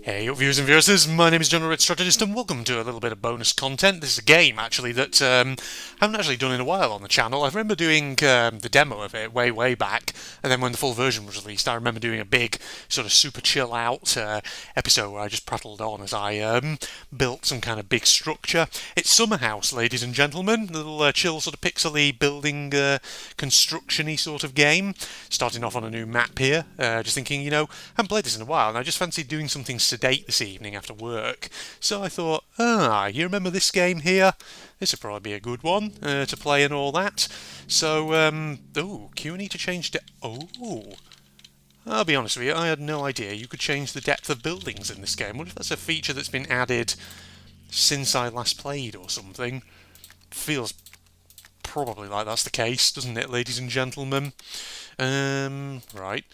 Hey viewers and viewers, my name is John Red Strategist and welcome to a little bit of bonus content. This is a game actually that I haven't actually done in a while on the channel. I remember doing the demo of it way back, and then when the full version was released I remember doing a big sort of super chill out episode where I just prattled on as I built some kind of big structure. It's Summerhouse, ladies and gentlemen, a little chill sort of pixely building construction-y sort of game. Starting off on a new map here, just thinking, I haven't played this in a while and I just fancied doing something sedate this evening after work. So I thought, you remember this game here? This would probably be a good one to play and all that. So, Q need to change to... I'll be honest with you, I had no idea you could change the depth of buildings in this game. What if that's a feature that's been added since I last played or something? Feels probably like that's the case, doesn't it, ladies and gentlemen? Right.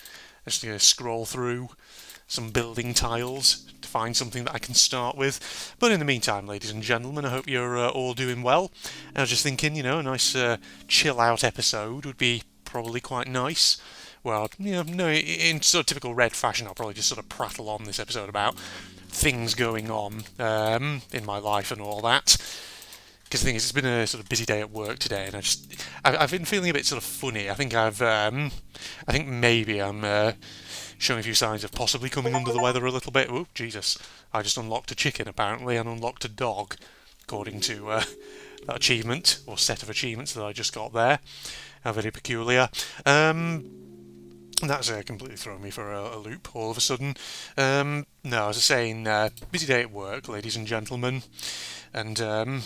Just going to scroll through some building tiles to find something that I can start with. But in the meantime, ladies and gentlemen, I hope you're all doing well. I was just thinking, a nice chill out episode would be probably quite nice. Well, no, in sort of typical Red fashion, I'll probably just sort of prattle on this episode about things going on in my life and all that. Because the thing is, it's been a sort of busy day at work today, and I've been feeling a bit sort of funny. I think maybe I'm showing a few signs of possibly coming under the weather a little bit. Oh, Jesus. I just unlocked a chicken, apparently, and unlocked a dog, according to that achievement, or set of achievements that I just got there. Very peculiar. That's completely thrown me for a loop all of a sudden. No, as I was saying, busy day at work, ladies and gentlemen, and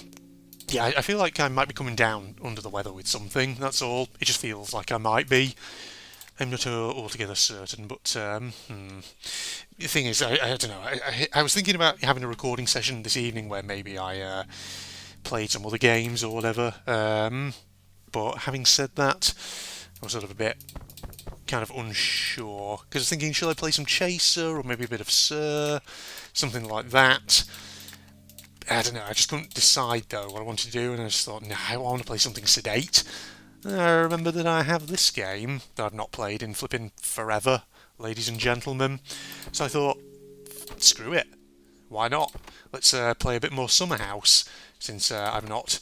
yeah, I feel like I might be coming down under the weather with something, that's all. It just feels like I might be. I'm not altogether certain, but the thing is, I don't know. I was thinking about having a recording session this evening where maybe I played some other games or whatever. But having said that, I was sort of a bit kind of unsure. Because I was thinking, should I play some Chaser or maybe a bit of Sir? Something like that. I don't know, I just couldn't decide though what I wanted to do, and I just thought, no, I want to play something sedate. And I remember that I have this game that I've not played in flipping forever, ladies and gentlemen. So I thought, screw it, why not? Let's play a bit more Summerhouse, since I've not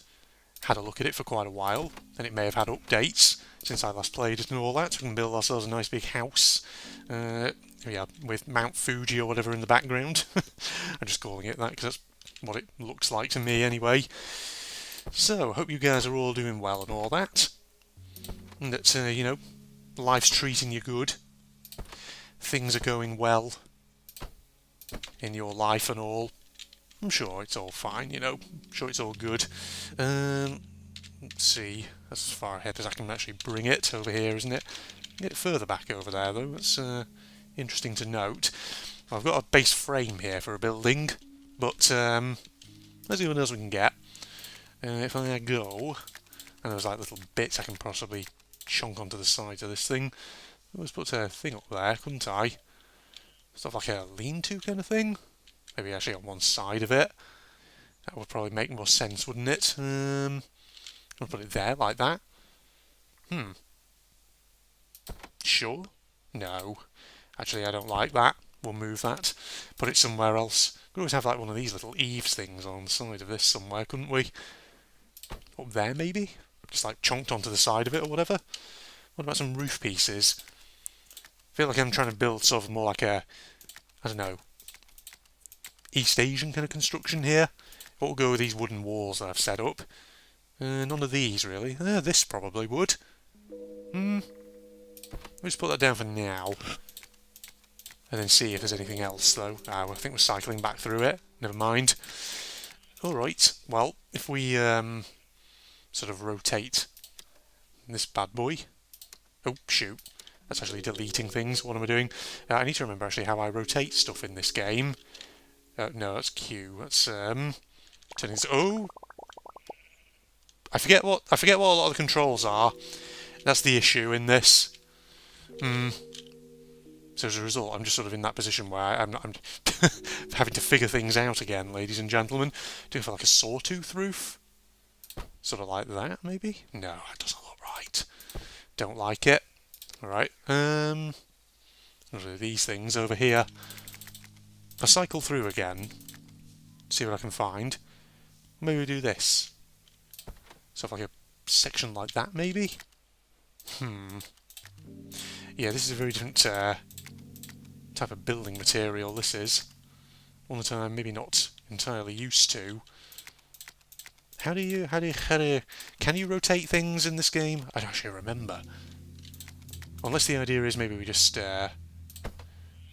had a look at it for quite a while, and it may have had updates since I last played it and all that. So we can build ourselves a nice big house. Yeah, with Mount Fuji or whatever in the background. I'm just calling it that because that's what it looks like to me anyway. So, I hope you guys are all doing well and all that. And that, life's treating you good. Things are going well in your life and all. I'm sure it's all fine, I'm sure it's all good. Let's see, that's as far ahead as I can actually bring it over here, isn't it? Get it further back over there though, that's interesting to note. I've got a base frame here for a building. But let's see what else we can get. If I go, and there's like little bits I can possibly chunk onto the sides of this thing. Let's put a thing up there, couldn't I? Stuff like a lean-to kind of thing. Maybe actually on one side of it. That would probably make more sense, wouldn't it? I'll put it there like that. Sure? No. Actually, I don't like that. We'll move that. Put it somewhere else. Could always have like one of these little eaves things on the side of this somewhere, couldn't we? Up there, maybe? Just like chunked onto the side of it or whatever. What about some roof pieces? I feel like I'm trying to build sort of more like a, I don't know, East Asian kind of construction here. What will go with these wooden walls that I've set up? None of these, really. This probably would. We'll just put that down for now. And then see if there's anything else, though. I think we're cycling back through it. Never mind. Alright, well, if we sort of rotate this bad boy... Oh, shoot. That's actually deleting things. What am I doing? I need to remember, actually, how I rotate stuff in this game. No, that's Q. That's, turning... Oh! I forget what a lot of the controls are. That's the issue in this. So as a result, I'm just sort of in that position where I'm having to figure things out again, ladies and gentlemen. Do you feel like a sawtooth roof? Sort of like that, maybe? No, that doesn't look right. Don't like it. Alright, these things over here. I'll cycle through again, see what I can find. Maybe we do this. So like a section like that, maybe? Yeah, this is a very different type of building material, this is. One that I'm maybe not entirely used to. Can you rotate things in this game? I don't actually remember. Unless the idea is maybe we just sort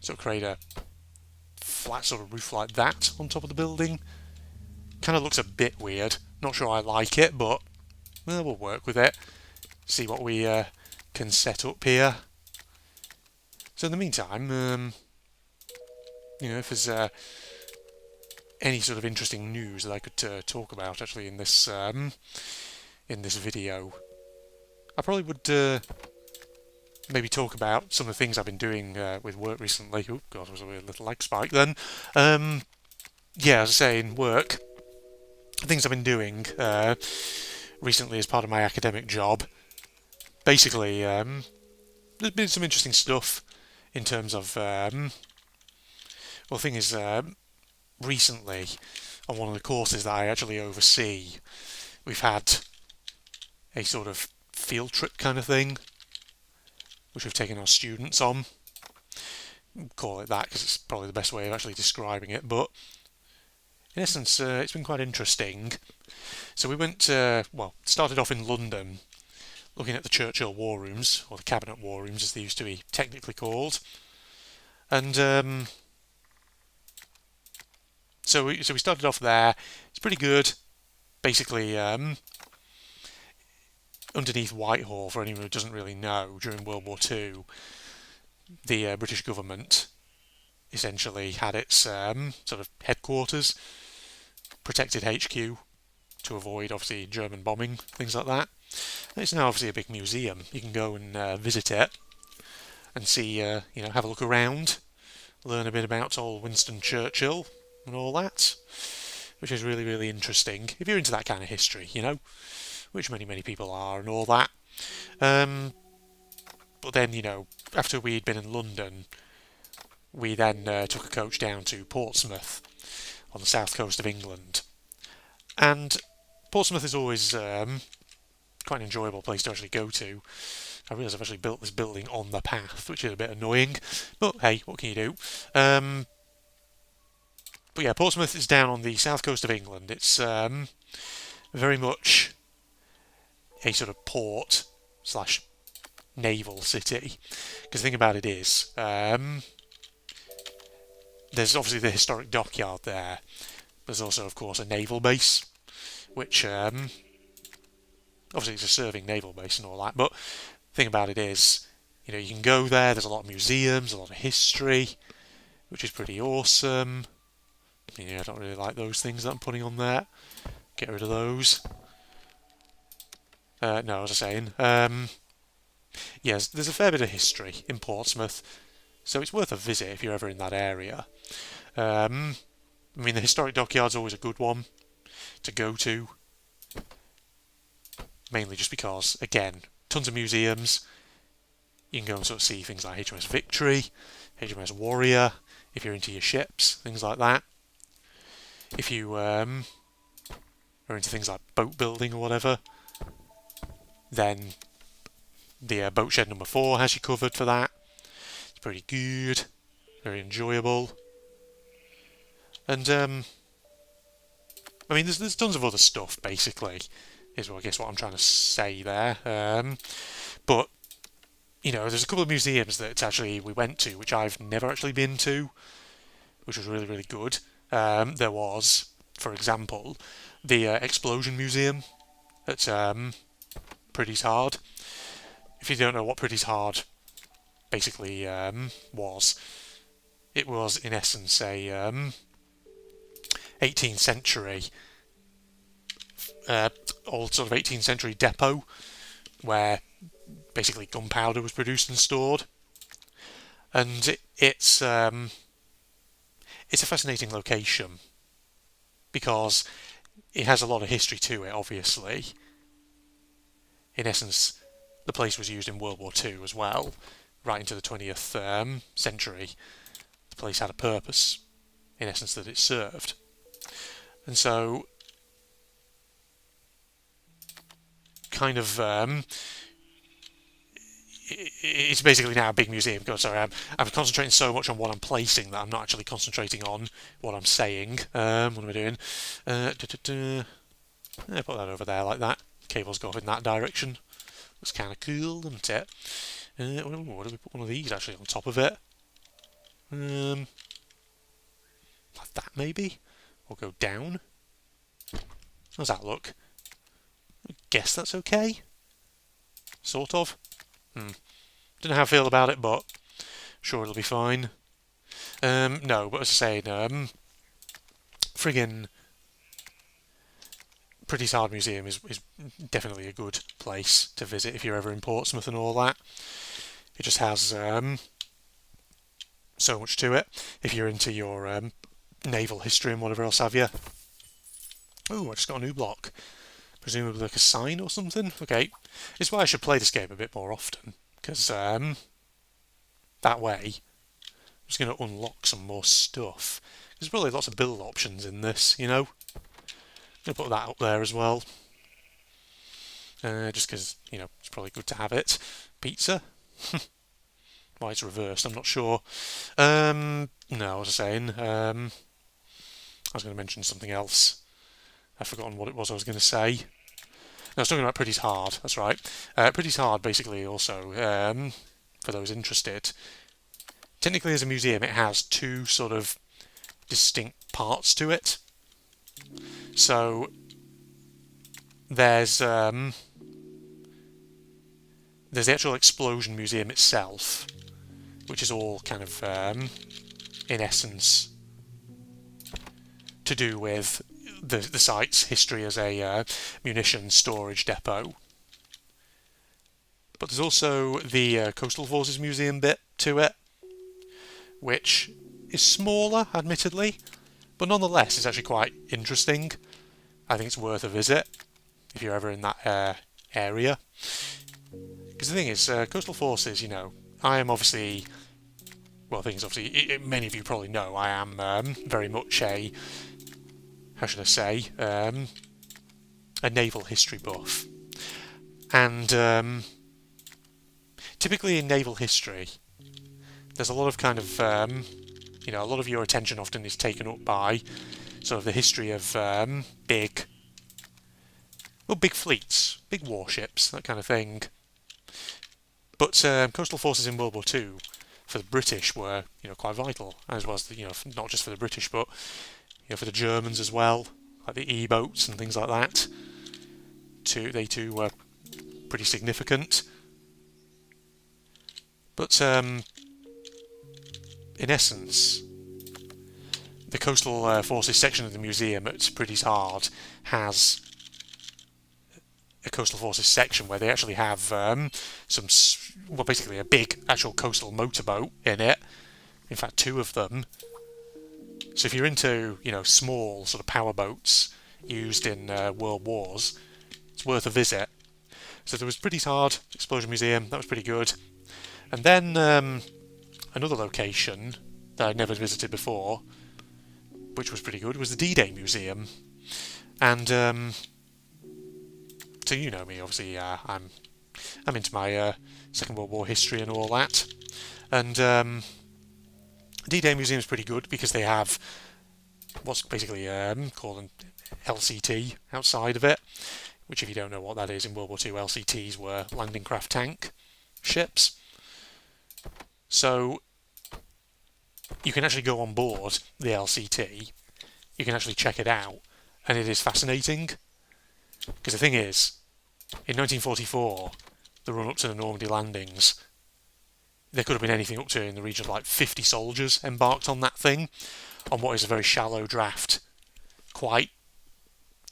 of create a flat sort of roof like that on top of the building. Kind of looks a bit weird. Not sure I like it, but well, we'll work with it. See what we can set up here. So in the meantime, if there's any sort of interesting news that I could talk about actually in this video, I probably would maybe talk about some of the things I've been doing with work recently. Oh god, there was a weird little lag spike then. Yeah, as I say, in work, things I've been doing recently as part of my academic job. Basically, there's been some interesting stuff in terms of, well, the thing is, recently, on one of the courses that I actually oversee, we've had a sort of field trip kind of thing, which we've taken our students on. We'll call it that because it's probably the best way of actually describing it, but in essence, it's been quite interesting. So we went, well, started off in London, looking at the Churchill War Rooms, or the Cabinet War Rooms as they used to be technically called, and so we started off there. It's pretty good. Basically, underneath Whitehall, for anyone who doesn't really know, during World War II, the British government essentially had its sort of headquarters, protected HQ, to avoid obviously German bombing, things like that. And it's now obviously a big museum. You can go and visit it and see, have a look around, learn a bit about old Winston Churchill and all that, which is really, really interesting if you're into that kind of history, which many people are and all that. But then, after we'd been in London, we then took a coach down to Portsmouth on the south coast of England. And Portsmouth is always quite an enjoyable place to actually go to. I realise I've actually built this building on the path, which is a bit annoying, but hey, what can you do? But yeah, Portsmouth is down on the south coast of England. It's very much a sort of port / naval city. Because the thing about it is, there's obviously the historic dockyard there. There's also, of course, a naval base, which obviously it's a serving naval base and all that. But the thing about it is, you can go there. There's a lot of museums, a lot of history, which is pretty awesome. I don't really like those things that I'm putting on there. Get rid of those. No, as I was saying, yes, there's a fair bit of history in Portsmouth, so it's worth a visit if you're ever in that area. The historic dockyard's always a good one to go to, mainly just because, again, tons of museums. You can go and sort of see things like HMS Victory, HMS Warrior, if you're into your ships, things like that. If you are into things like boat building or whatever, then the boat shed number 4 has you covered for that. It's pretty good, very enjoyable. And there's tons of other stuff, basically, is what I'm trying to say there. But there's a couple of museums that actually we went to, which I've never actually been to, which was really, really good. There was, for example, the Explosion Museum at Priddy's Hard. If you don't know what Priddy's Hard basically was, it was in essence a 18th century old sort of 18th century depot where basically gunpowder was produced and stored, and it's a fascinating location because it has a lot of history to it. Obviously, in essence, the place was used in World War II as well, right into the 20th century. The place had a purpose, in essence, that it served. And so, kind of, it's basically now a big museum. God, sorry, I'm concentrating so much on what I'm placing that I'm not actually concentrating on what I'm saying. What am I doing? Yeah, put that over there like that. Cables go off in that direction. Looks kind of cool, doesn't it? What do we put one of these actually on top of it? Like that maybe? Or go down? How's that look? I guess that's okay. Sort of. Don't know how I feel about it, but sure it'll be fine. No, but as I say, friggin' Prattling Museum is definitely a good place to visit if you're ever in Portsmouth and all that. It just has so much to it. If you're into your naval history and whatever else have you. Oh, I just got a new block. Presumably like a sign or something. Okay, it's why I should play this game a bit more often, because that way I'm just going to unlock some more stuff. There's probably lots of build options in this, you know. I'm going to put that up there as well. Just because, you know, it's probably good to have it. Pizza. Why it's reversed, I'm not sure. No, I was saying, I was going to mention something else. I've forgotten what it was I was going to say. No, I was talking about Pretty's Hard, that's right. Pretty's Hard, basically, also, for those interested, technically as a museum it has two sort of distinct parts to it. So, there's the actual explosion museum itself, which is all kind of, in essence, to do with the site's history as a munitions storage depot. But there's also the Coastal Forces Museum bit to it, which is smaller, admittedly, but nonetheless is actually quite interesting. I think it's worth a visit if you're ever in that area. Because the thing is, Coastal Forces, you know, I am obviously, well, things obviously, many of you probably know, I am very much a, how should I say, a naval history buff. And typically in naval history, there's a lot of kind of, you know, a lot of your attention often is taken up by sort of the history of big fleets, big warships, that kind of thing. But coastal forces in World War II for the British were, you know, quite vital, as was, you know, not just for the British, but you know, for the Germans as well, like the E-boats and things like that. They too were pretty significant. But in essence, the Coastal Forces section of the museum at Pretty's Hard has a Coastal Forces section where they actually have some, well, basically a big actual coastal motorboat in it. In fact, two of them. So if you're into, you know, small sort of power boats used in world wars, it's worth a visit. So there was Pretty's Hard Explosion Museum, that was pretty good. And then another location that I'd never visited before, which was pretty good, was the D-Day Museum. And so you know me, obviously. I'm into my Second World War history and all that. And D-Day Museum is pretty good because they have what's basically called an LCT outside of it, which, if you don't know what that is, in World War II, LCTs were landing craft tank ships. So you can actually go on board the LCT, you can actually check it out, and it is fascinating. Because the thing is, in 1944, the run-up to the Normandy landings, there could have been anything up to in the region of like 50 soldiers embarked on that thing, on what is a very shallow draft, quite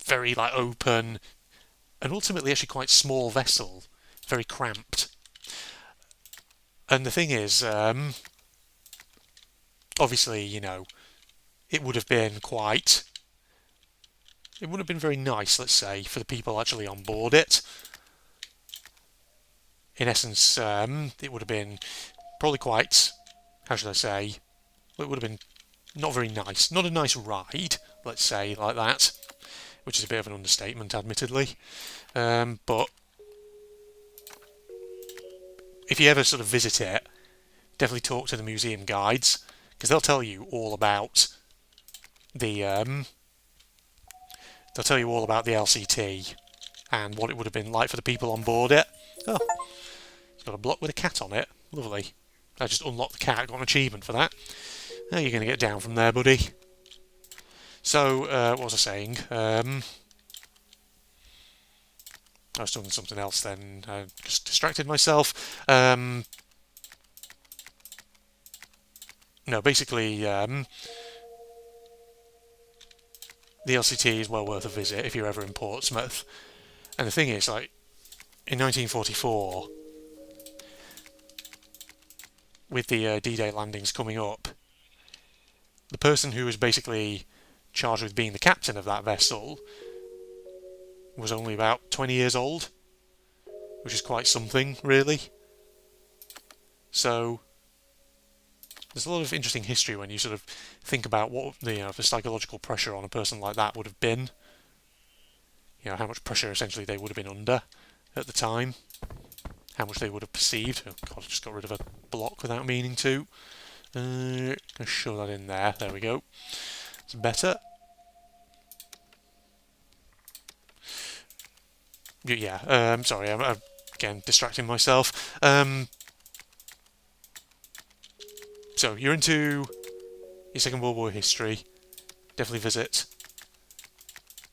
very like open, and ultimately actually quite small vessel, very cramped. And the thing is, obviously, you know, it would have been very nice, let's say, for the people actually on board it. In essence, it would have been probably quite, how should I say, well, it would have been not very nice. Not a nice ride, let's say, like that. Which is a bit of an understatement, admittedly. But if you ever sort of visit it, definitely talk to the museum guides, because they'll tell you all about the LCT and what it would have been like for the people on board it. Oh, it's got a block with a cat on it. Lovely. I just unlocked the cat, got an achievement for that. Now you're going to get down from there, buddy. So, what was I saying? I was doing something else then. I just distracted myself. No, basically, the LCT is well worth a visit if you're ever in Portsmouth. And the thing is, like, in 1944, with the D-Day landings coming up, the person who was basically charged with being the captain of that vessel was only about 20 years old, which is quite something, really. So there's a lot of interesting history when you sort of think about what the psychological pressure on a person like that would have been. How much pressure essentially they would have been under at the time, how much they would have perceived. Oh god, I just got rid of a block without meaning to. Let's show that in there. There we go. It's better. Yeah. Sorry, I'm again distracting myself. So you're into your Second World War history. Definitely visit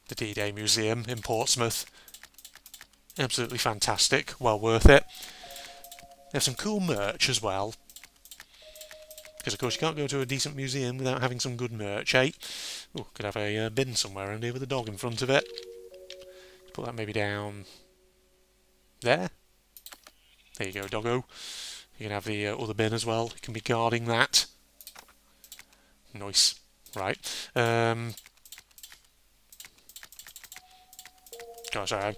the D-Day Museum in Portsmouth. Absolutely fantastic. Well worth it. They have some cool merch as well. Because of course you can't go to a decent museum without having some good merch, eh? Oh, could have a bin somewhere around here with a dog in front of it. Put that maybe down there. There you go, doggo. You can have the other bin as well. You can be guarding that. Nice. Right. Oh, sorry.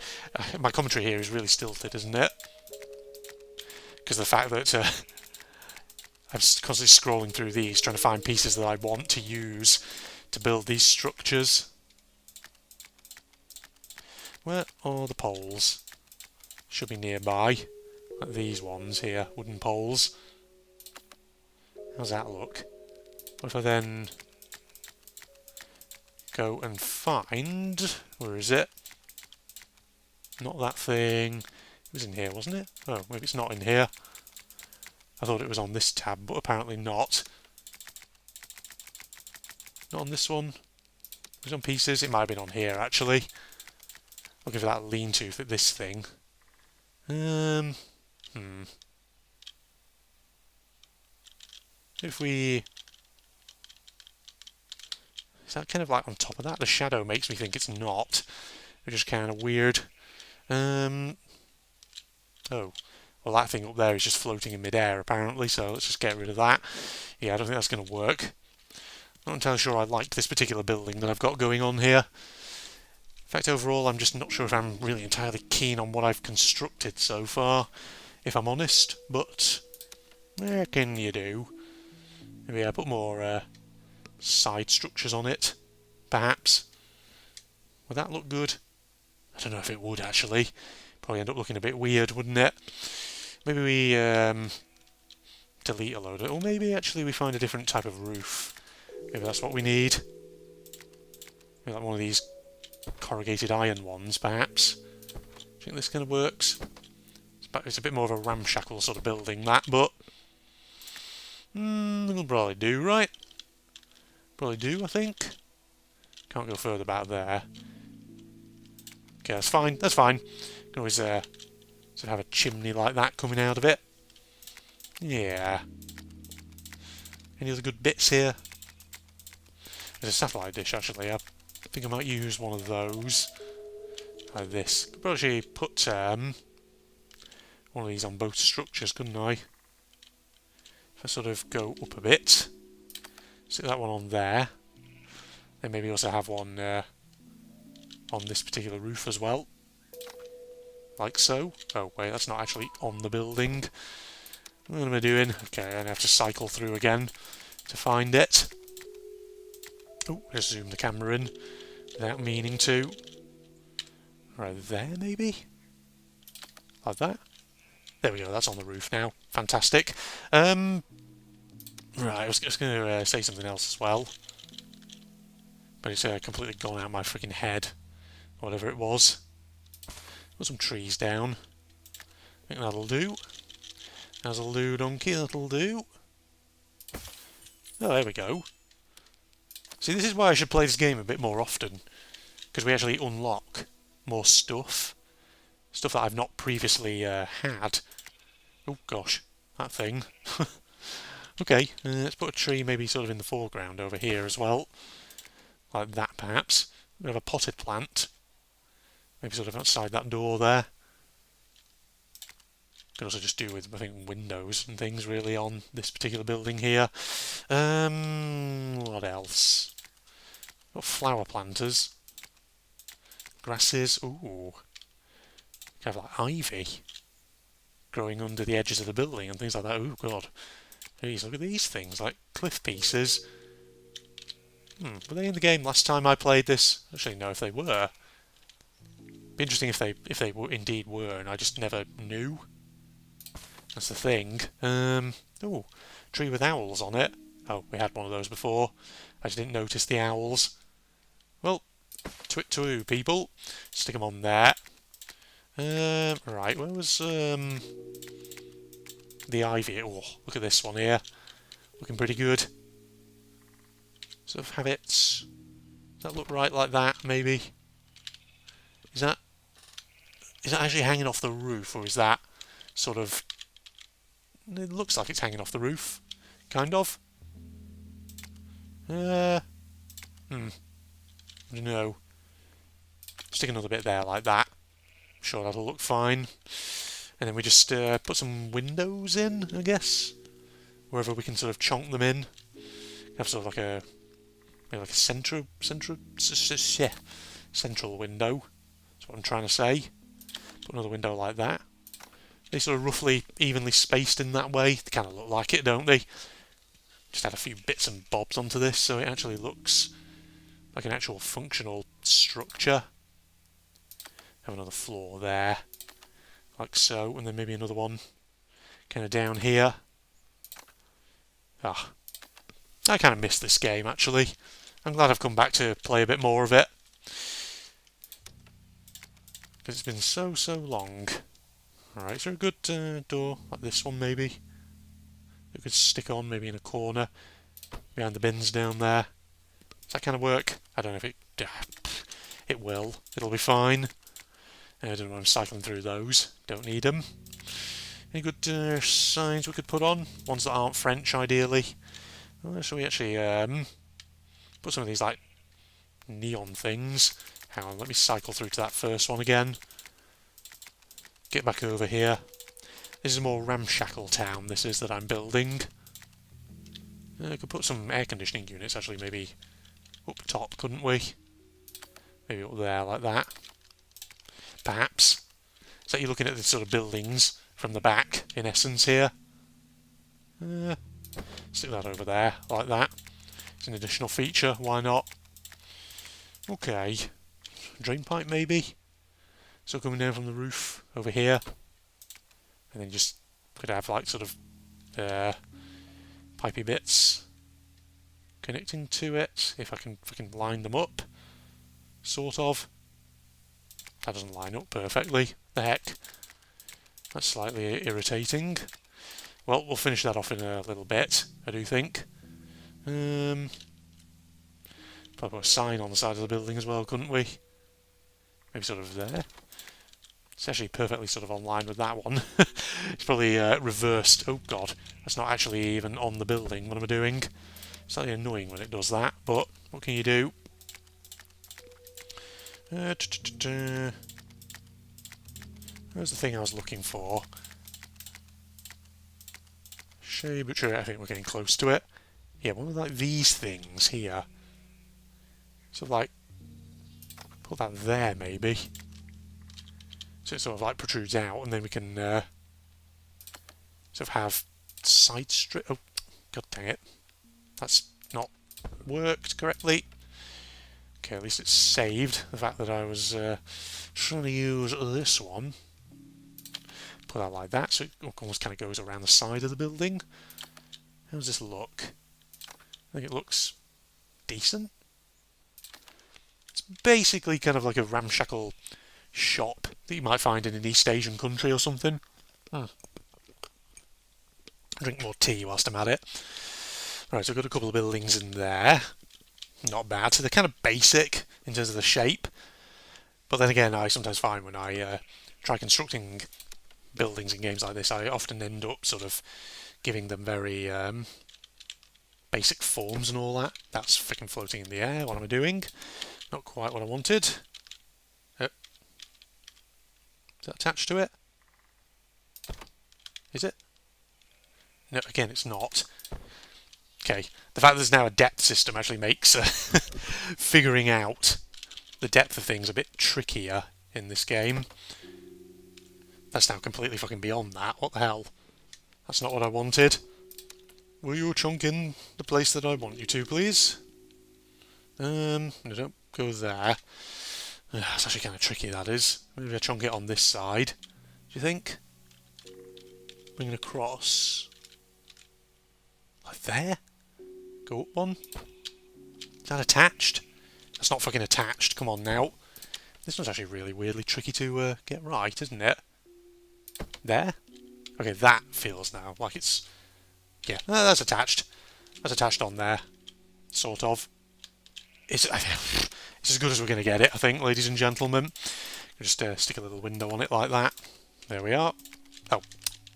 My commentary here is really stilted, isn't it? Because of the fact that I'm constantly scrolling through these, trying to find pieces that I want to use to build these structures. Where are the poles? Should be nearby. Like these ones here, wooden poles. How's that look? What if I then go and find... Where is it? Not that thing. It was in here, wasn't it? Oh, maybe it's not in here. I thought it was on this tab, but apparently not. Not on this one. It was on pieces. It might have been on here, actually. Looking for that lean-to for this thing. If we... Is that kind of like on top of that? The shadow makes me think it's not. Which is kind of weird. Oh. Well, that thing up there is just floating in midair, apparently, so let's just get rid of that. Yeah, I don't think that's going to work. Not entirely sure I like this particular building that I've got going on here. In fact, overall, I'm just not sure if I'm really entirely keen on what I've constructed so far, if I'm honest, but what can you do? Maybe I put more side structures on it, perhaps. Would that look good? I don't know if it would, actually. Probably end up looking a bit weird, wouldn't it? Maybe we delete a load of it, or maybe actually we find a different type of roof. Maybe that's what we need. Maybe like one of these corrugated iron ones, perhaps. Do you think this kind of works? It's a bit more of a ramshackle sort of building, that, but it'll probably do, right? Probably do, I think. Can't go further back there. Okay, that's fine. That's fine. Can always sort of have a chimney like that coming out of it. Yeah. Any other good bits here? There's a satellite dish, actually. I think I might use one of those. Like this. Could probably put one of these on both structures, couldn't I? If I sort of go up a bit. Stick that one on there. Then maybe also have one on this particular roof as well. Like so. Oh, wait, that's not actually on the building. What am I doing? Okay, I'm going to have to cycle through again to find it. Oh, just zoom the camera in without meaning to. Right there, maybe? Like that? There we go, that's on the roof now. Fantastic. Right, I was just going to say something else as well. But it's completely gone out my freaking head. Whatever it was. Put some trees down. I think that'll do. That'll do, donkey, that'll do. Oh, there we go. See, this is why I should play this game a bit more often. Because we actually unlock more stuff. Stuff that I've not previously had. Oh gosh, that thing. Okay, let's put a tree maybe sort of in the foreground over here as well. Like that perhaps. We have a potted plant. Maybe sort of outside that door there. Could also just do with, I think, windows and things really on this particular building here. What else? Got flower planters. Grasses. Ooh. Kind of like ivy growing under the edges of the building and things like that. Ooh, God. Jeez, look at these things, like cliff pieces. Were they in the game last time I played this? Actually, no, if they were. Be interesting if they indeed were, and I just never knew. That's the thing. Oh, tree with owls on it. Oh, we had one of those before. I just didn't notice the owls. Well, twit people. Stick them on there. Right, where was the ivy? Oh, look at this one here. Looking pretty good. Sort of have it. Does that look right like that? Maybe. Is that actually hanging off the roof, or is that sort of? It looks like it's hanging off the roof, kind of. I don't know. Stick another bit there like that. I'm sure that'll look fine. And then we just put some windows in, I guess, wherever we can sort of chonk them in. Have sort of like a central window. That's what I'm trying to say. Put another window like that. They sort of roughly evenly spaced in that way. They kind of look like it, don't they? Just add a few bits and bobs onto this so it actually looks like an actual functional structure. Have another floor there, like so, and then maybe another one kind of down here. I kind of missed this game, actually. I'm glad I've come back to play a bit more of it. Because it's been so long. Alright, is there a good door, like this one maybe? That could stick on, maybe in a corner, behind the bins down there. Does that kind of work? I don't know if it... it will. It'll be fine. I don't know, I'm cycling through those. Don't need them. Any good signs we could put on? Ones that aren't French, ideally. Well, shall we actually put some of these, like, neon things? Hang on, let me cycle through to that first one again. Get back over here. This is a more ramshackle town, this is, that I'm building. I could put some air conditioning units, actually, maybe up top, couldn't we? Maybe up there, like that. Perhaps. So you're looking at the sort of buildings from the back, in essence, here. Stick that over there, like that. It's an additional feature, why not? Okay. Drain pipe, maybe? So coming down from the roof, over here. And then just could have, like, sort of pipey bits connecting to it, if I can line them up. Sort of. That doesn't line up perfectly. The heck. That's slightly irritating. Well, we'll finish that off in a little bit, I do think. Probably put a sign on the side of the building as well, couldn't we? Maybe sort of there. It's actually perfectly sort of on line with that one. It's probably reversed. Oh god, that's not actually even on the building. What am I doing? Slightly annoying when it does that, but what can you do? Where's the thing I was looking for? Shade, but sure, I think we're getting close to it. Yeah, one of like these things here. Sort of like put that there maybe. So it sort of like protrudes out, and then we can sort of have side strip. Oh, god dang it! That's not worked correctly. Okay, at least it's saved. The fact that I was trying to use this one. Put that like that, so it almost kind of goes around the side of the building. How does this look? I think it looks decent. It's basically kind of like a ramshackle shop that you might find in an East Asian country or something. Drink more tea whilst I'm at it. Right, so I've got a couple of buildings in there. Not bad. So they're kind of basic in terms of the shape. But then again, I sometimes find when I try constructing buildings in games like this, I often end up sort of giving them very basic forms and all that. That's freaking floating in the air. What am I doing? Not quite what I wanted. Is that attached to it? Is it? No, again, it's not. Okay, the fact that there's now a depth system actually makes figuring out the depth of things a bit trickier in this game. That's now completely fucking beyond that. What the hell? That's not what I wanted. Will you chunk in the place that I want you to, please? No, don't go there. It's actually kind of tricky, that is. Maybe I chunk it on this side. Do you think? Bring it across. Like there? Go up one. Is that attached? That's not fucking attached. Come on now. This one's actually really weirdly tricky to get right, isn't it? There? Okay, that feels now like it's... Yeah, that's attached. That's attached on there. Sort of. It's as good as we're going to get it, I think, ladies and gentlemen. Just stick a little window on it like that. There we are. Oh,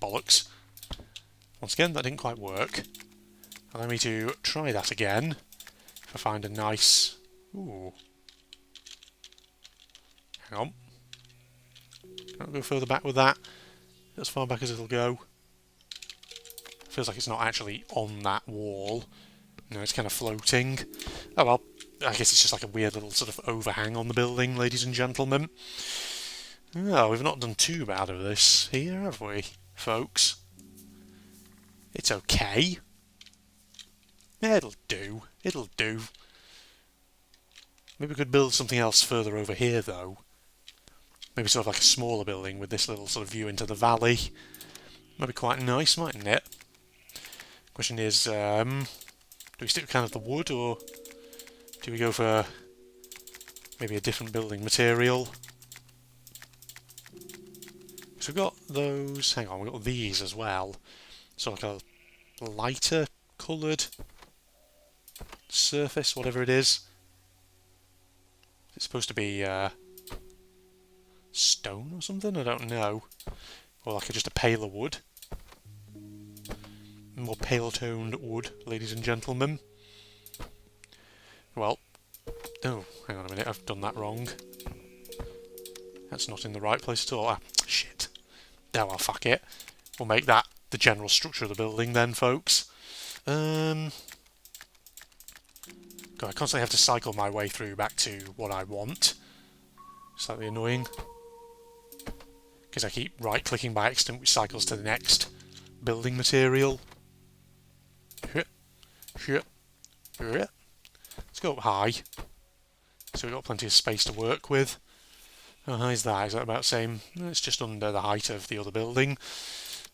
bollocks. Once again, that didn't quite work. Allow me to try that again. If I find a nice... Ooh. Hang on. Can't go further back with that. As far back as it'll go. Feels like it's not actually on that wall. No, it's kind of floating. Oh well, I guess it's just like a weird little sort of overhang on the building, ladies and gentlemen. Oh, we've not done too bad of this here, have we, folks? It's okay. Yeah, it'll do. It'll do. Maybe we could build something else further over here, though. Maybe sort of like a smaller building with this little sort of view into the valley. Might be quite nice, mightn't it? Question is, do we stick with kind of the wood, or do we go for maybe a different building material? So we've got those... Hang on, we've got these as well. So like a lighter coloured surface, whatever it is. It's supposed to be stone or something? I don't know. Or like just a paler wood. More pale-toned wood, ladies and gentlemen. Well, oh, hang on a minute, I've done that wrong. That's not in the right place at all. Ah, shit. Oh well, fuck it. We'll make that the general structure of the building then, folks. God, I constantly have to cycle my way through back to what I want. Slightly annoying. Because I keep right-clicking by accident, which cycles to the next building material. Let's go up high. So we've got plenty of space to work with. How high is that? Is that about the same? It's just under the height of the other building.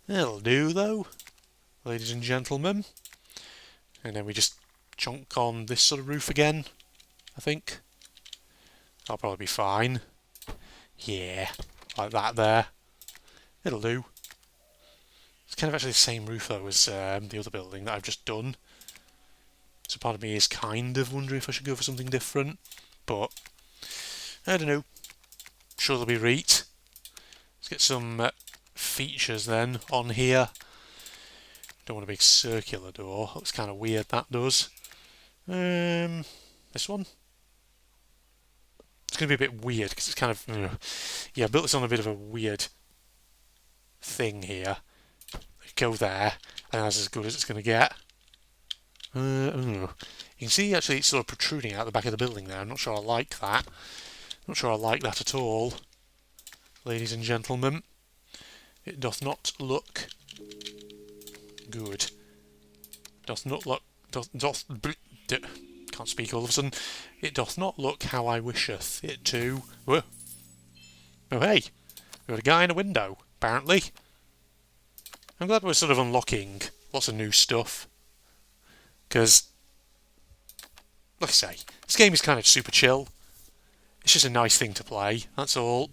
It'll do, though, ladies and gentlemen. And then we just chunk on this sort of roof again, I think. That'll probably be fine. Yeah, like that there. It'll do. It's kind of actually the same roof, though, as the other building that I've just done. So part of me is kind of wondering if I should go for something different. But, I don't know. Sure they'll be right. Let's get some features then on here. Don't want a big circular door. Looks kind of weird, that does. This one? It's going to be a bit weird because it's kind of... yeah, I built this on a bit of a weird thing here. Go there, and that's as good as it's going to get. You can see actually it's sort of protruding out the back of the building there. I'm not sure I like that. Not sure I like that at all, ladies and gentlemen. It doth not look good. Doth not look... can't speak all of a sudden. It doth not look how I wisheth it to. Whoa. Oh hey, we've got a guy in a window, apparently. I'm glad we're sort of unlocking lots of new stuff. Because, like I say, this game is kind of super chill. It's just a nice thing to play, that's all.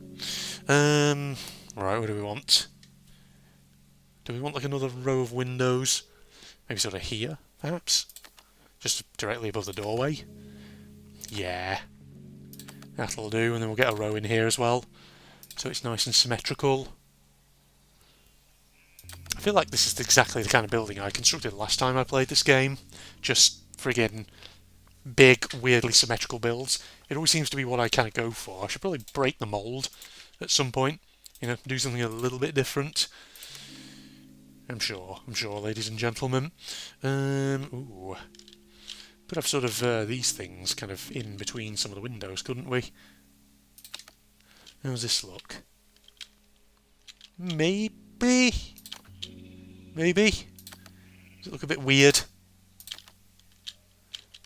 Right, what do we want? Do we want like another row of windows? Maybe sort of here, perhaps? Just directly above the doorway? Yeah. That'll do, and then we'll get a row in here as well. So it's nice and symmetrical. I feel like this is exactly the kind of building I constructed last time I played this game. Just friggin' big, weirdly symmetrical builds. It always seems to be what I kind of go for. I should probably break the mould at some point. You know, do something a little bit different. I'm sure, ladies and gentlemen. Ooh. Could have sort of these things kind of in between some of the windows, couldn't we? How does this look? Maybe? Maybe? Does it look a bit weird?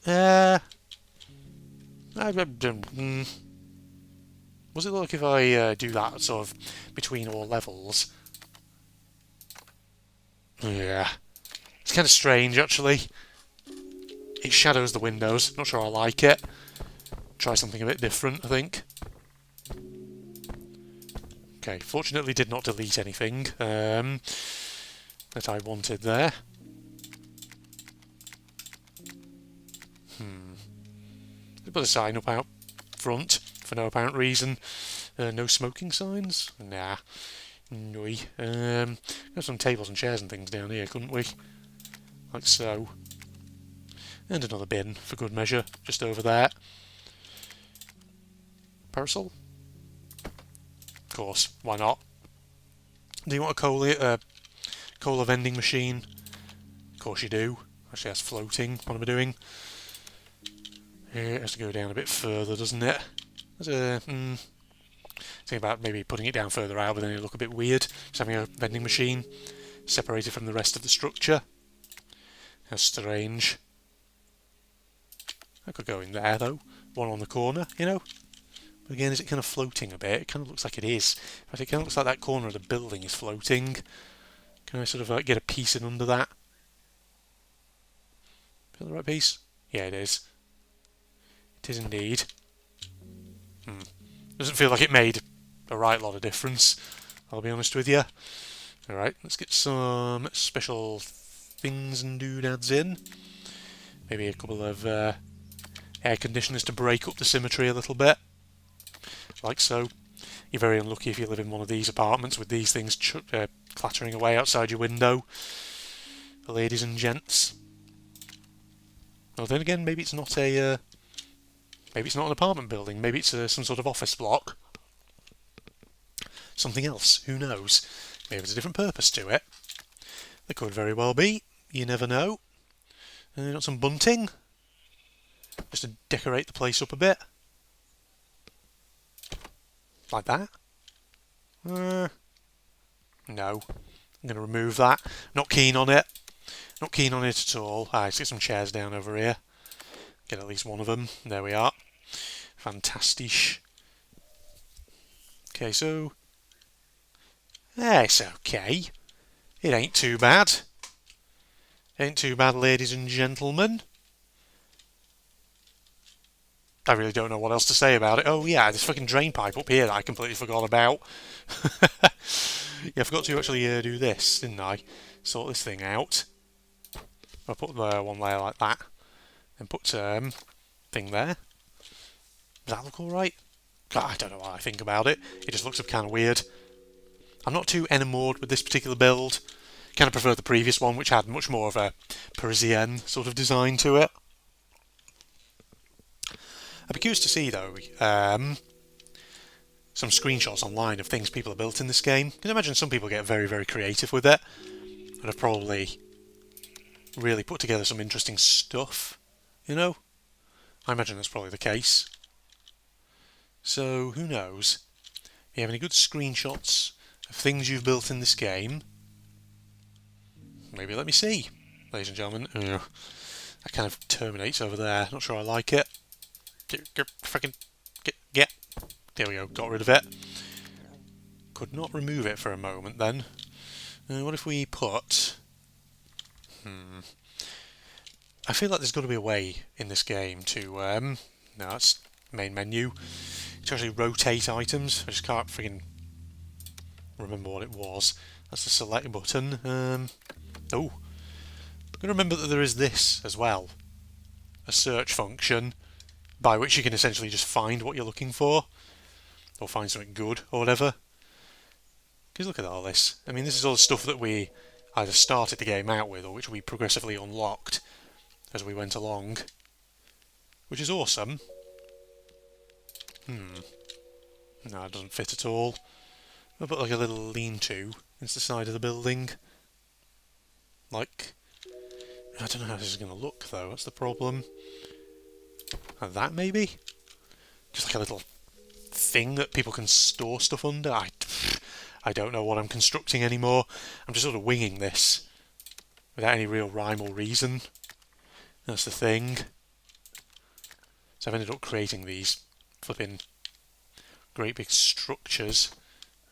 I don't... What's it look if I do that sort of between all levels? Yeah. It's kind of strange, actually. It shadows the windows. Not sure I like it. Try something a bit different, I think. Okay, fortunately did not delete anything that I wanted there. Put a sign up out front for no apparent reason. No smoking signs? Nah. No. Got some tables and chairs and things down here, couldn't we? Like so. And another bin, for good measure, just over there. Parasol? Of course, why not? Do you want a cola vending machine? Of course you do. Actually, that's floating. What am I doing? It has to go down a bit further, doesn't it? There's a think about maybe putting it down further out, but then it'll look a bit weird. Just having a vending machine separated from the rest of the structure. How strange. I could go in there though. One on the corner, you know. But again, is it kind of floating a bit? It kind of looks like it is. In fact, it kind of looks like that corner of the building is floating. Can I sort of like get a piece in under that? Is that the right piece? Yeah, it is. It is indeed. Doesn't feel like it made a right lot of difference, I'll be honest with you. Alright, let's get some special things and doodads in. Maybe a couple of air conditioners to break up the symmetry a little bit. Like so. You're very unlucky if you live in one of these apartments with these things clattering away outside your window. Ladies and gents. Well, then again, maybe it's not a... maybe it's not an apartment building. Maybe it's some sort of office block. Something else. Who knows? Maybe there's a different purpose to it. There could very well be. You never know. Got some bunting. Just to decorate the place up a bit. Like that. No. I'm going to remove that. Not keen on it. Not keen on it at all. Let's get some chairs down over here. Get at least one of them. There we are. Fantastic. Okay, so... it's okay. It ain't too bad. Ain't too bad, ladies and gentlemen. I really don't know what else to say about it. Oh yeah, this fucking drain pipe up here that I completely forgot about. Yeah, I forgot to actually do this, didn't I? Sort this thing out. I'll put one layer like that. And put thing there. Does that look alright? I don't know what I think about it. It just looks kind of weird. I'm not too enamored with this particular build. Kind of prefer the previous one, which had much more of a Parisienne sort of design to it. I'd be curious to see, though, some screenshots online of things people have built in this game. I can imagine some people get very, very creative with it, and have probably really put together some interesting stuff, you know? I imagine that's probably the case. So, who knows? If you have any good screenshots of things you've built in this game, maybe let me see, ladies and gentlemen. That kind of terminates over there. Not sure I like it. Get. There we go. Got rid of it. Could not remove it for a moment then. What if we put... I feel like there's got to be a way in this game to... no, that's main menu. To actually rotate items. I just can't friggin' remember what it was. That's the select button. Oh. I've got to remember that there is this as well. A search function by which you can essentially just find what you're looking for. Or find something good or whatever. Because look at all this. I mean, this is all the stuff that we either started the game out with or which we progressively unlocked as we went along. Which is awesome. No, it doesn't fit at all. I'll put like a little lean-to into the side of the building. Like... I don't know how this is going to look though, that's the problem. Like that maybe? Just like a little thing that people can store stuff under? I don't know what I'm constructing anymore. I'm just sort of winging this without any real rhyme or reason. That's the thing. So I've ended up creating these flipping great big structures.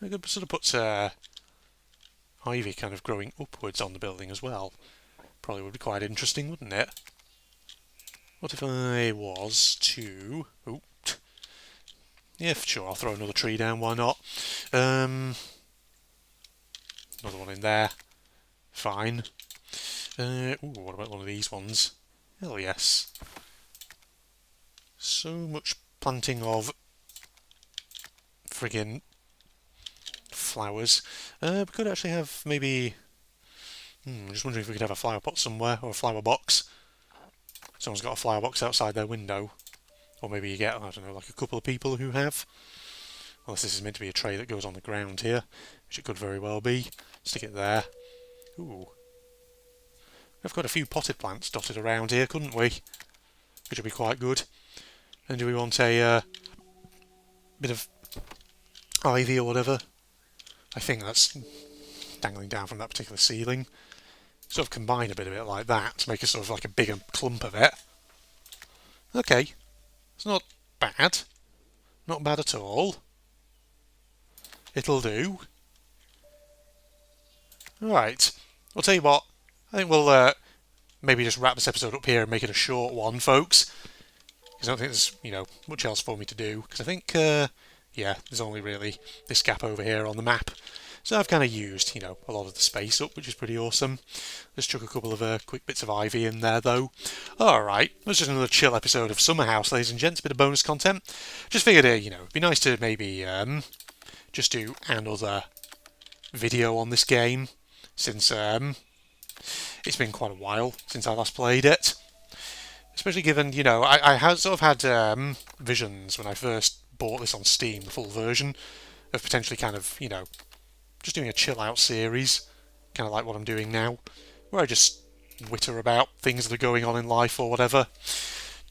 I could sort of put ivy kind of growing upwards on the building as well. Probably would be quite interesting, wouldn't it? What if I was to... Oop. Yeah, sure, I'll throw another tree down, why not? Another one in there. Fine. Ooh, what about one of these ones? Hell yes. So much planting of friggin' flowers. We could actually have maybe... I'm just wondering if we could have a flower pot somewhere, or a flower box. Someone's got a flower box outside their window. Or maybe you get, I don't know, like a couple of people who have. Unless this is meant to be a tray that goes on the ground here, which it could very well be. Stick it there. Ooh. We've got a few potted plants dotted around here, couldn't we? Which would be quite good. And do we want a bit of ivy or whatever? I think that's dangling down from that particular ceiling. Sort of combine a bit of it like that to make a sort of like a bigger clump of it. Okay. It's not bad. Not bad at all. It'll do. Alright. I'll tell you what. I think we'll maybe just wrap this episode up here and make it a short one, folks. Because I don't think there's, you know, much else for me to do. Because I think, yeah, there's only really this gap over here on the map. So I've kind of used, you know, a lot of the space up, which is pretty awesome. Let's chuck a couple of quick bits of ivy in there, though. Alright, that's just another chill episode of Summerhouse, ladies and gents. A bit of bonus content. Just figured, you know, it'd be nice to maybe just do another video on this game. Since it's been quite a while since I last played it. Especially given, you know, I had sort of had visions when I first bought this on Steam, the full version, of potentially kind of, you know, just doing a chill-out series, kind of like what I'm doing now, where I just witter about things that are going on in life or whatever,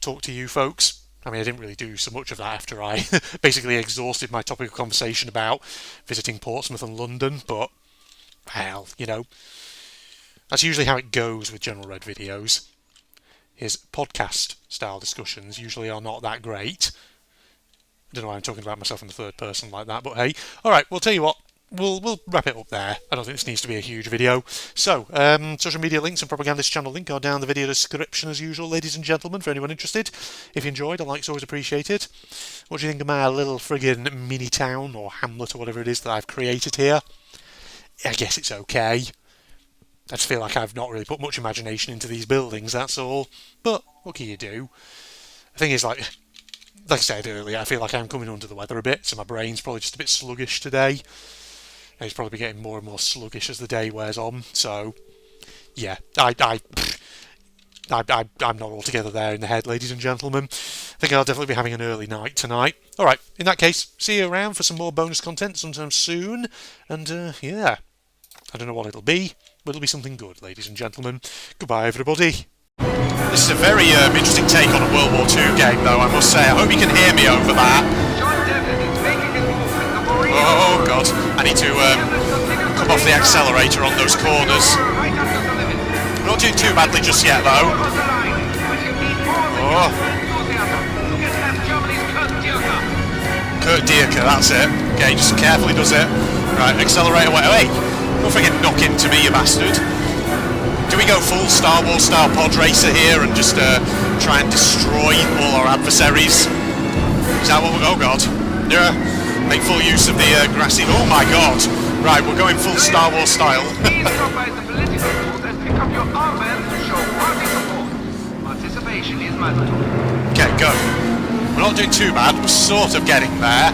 talk to you folks. I mean, I didn't really do so much of that after I basically exhausted my topic of conversation about visiting Portsmouth and London, but, hell, you know, that's usually how it goes with General Red videos. His podcast-style discussions usually are not that great. I don't know why I'm talking about myself in the third person like that, but hey. Alright, we'll tell you what. We'll wrap it up there. I don't think this needs to be a huge video. So, social media links and propagandist channel link are down in the video description as usual, ladies and gentlemen, for anyone interested. If you enjoyed, a like's always appreciated. What do you think of my little friggin' mini town, or hamlet, or whatever it is that I've created here? I guess it's okay. I just feel like I've not really put much imagination into these buildings, that's all. But, what can you do? The thing is, like I said earlier, I feel like I'm coming under the weather a bit, so my brain's probably just a bit sluggish today. And it's probably getting more and more sluggish as the day wears on, so yeah, I'm not altogether there in the head, ladies and gentlemen. I think I'll definitely be having an early night tonight. Alright, in that case, see you around for some more bonus content sometime soon, and yeah, I don't know what it'll be, but it'll be something good, ladies and gentlemen. Goodbye, everybody. This is a very interesting take on a World War II game, though, I must say. I hope you can hear me over that. Oh god, I need to come off the accelerator on those corners. We're not doing too badly just yet though. Oh. Kurt Dierker, that's it. Okay, just carefully does it. Right, accelerate away. Hey, don't forget knock into me, you bastard. Do we go full Star Wars style pod racer here and just try and destroy all our adversaries? Is that what we... Oh god. Yeah. Make full use of the grassy... Oh my god. Right, we're going full Star Wars style. Okay, go. We're not doing too bad. We're sort of getting there.